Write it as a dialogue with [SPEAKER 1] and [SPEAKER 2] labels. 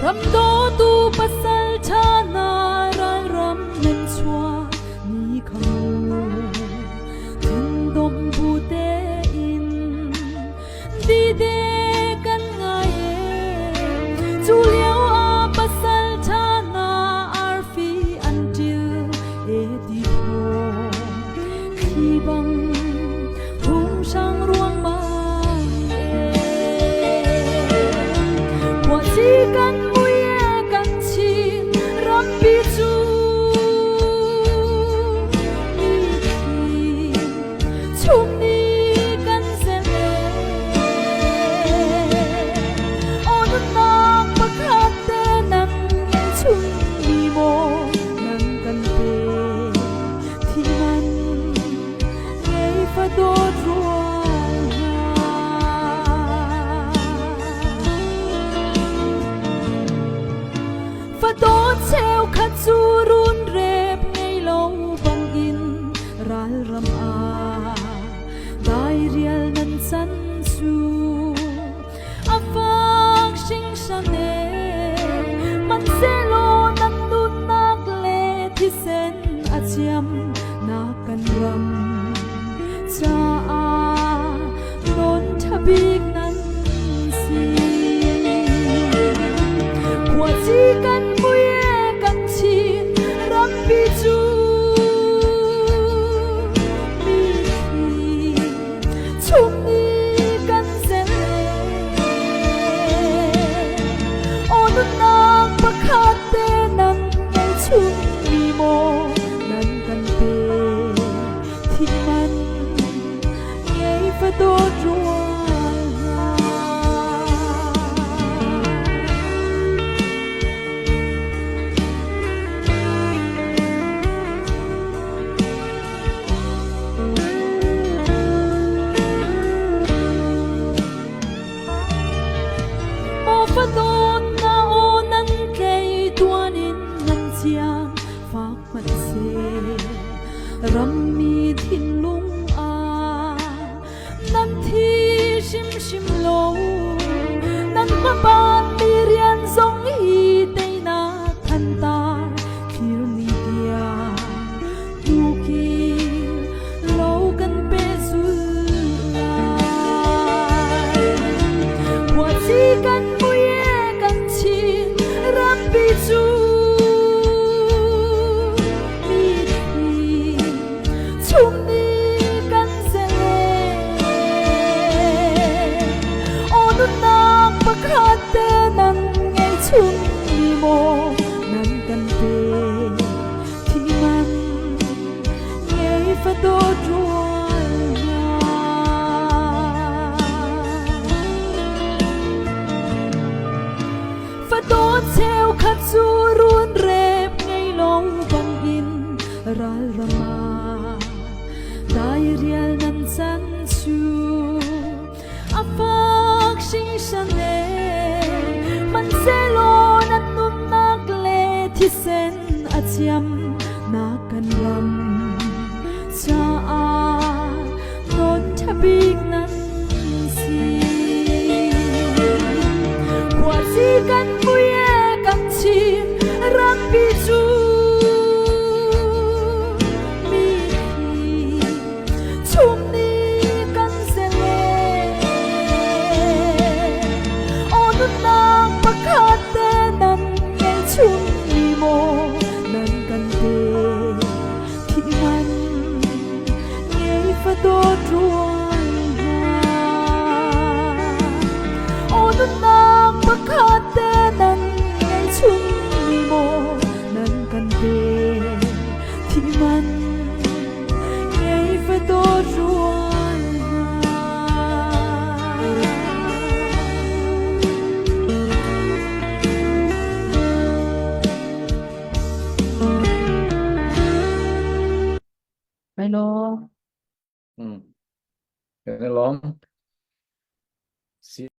[SPEAKER 1] Ram do tu pasal chana rai ram nen chua ni khang tin dom bu te in di de kan ngai chu liao a pasal chana arfi until e di ho khi bang hung sang ruang mang kwa chi kan theo khát du run rep ngay lâu bằng in ral ram a dai rial nan san su a phang sing sane man se lo nan nun nak le thi sen a chiam na kan ram cha a non thabik nan si kwa chi kan ram mi thin lung a nan thi sim sim lo nan ma ban mi rian zong hi te na than ta khil ni dia tu ki lo kan pe zu kwa chi kan mu ye kan chi ram pi zu theo khát du run rep ngay lâu bằng in ral rama dai rial nan san su a phak sing sane man se lo nan nun nak le thi sen a chiam na kan ram cha a non thabik nan si kwa si kan ram pi chu mi chum ni kan se le on nang pakhat te nan ngai chum ni mo nan kan te thi man ngai fa do ruan on nang pakhat te nan ngai chum nan kan ve thi man ngai fa do ruan
[SPEAKER 2] ไม่ร้อง
[SPEAKER 3] Ừ. Để nó lón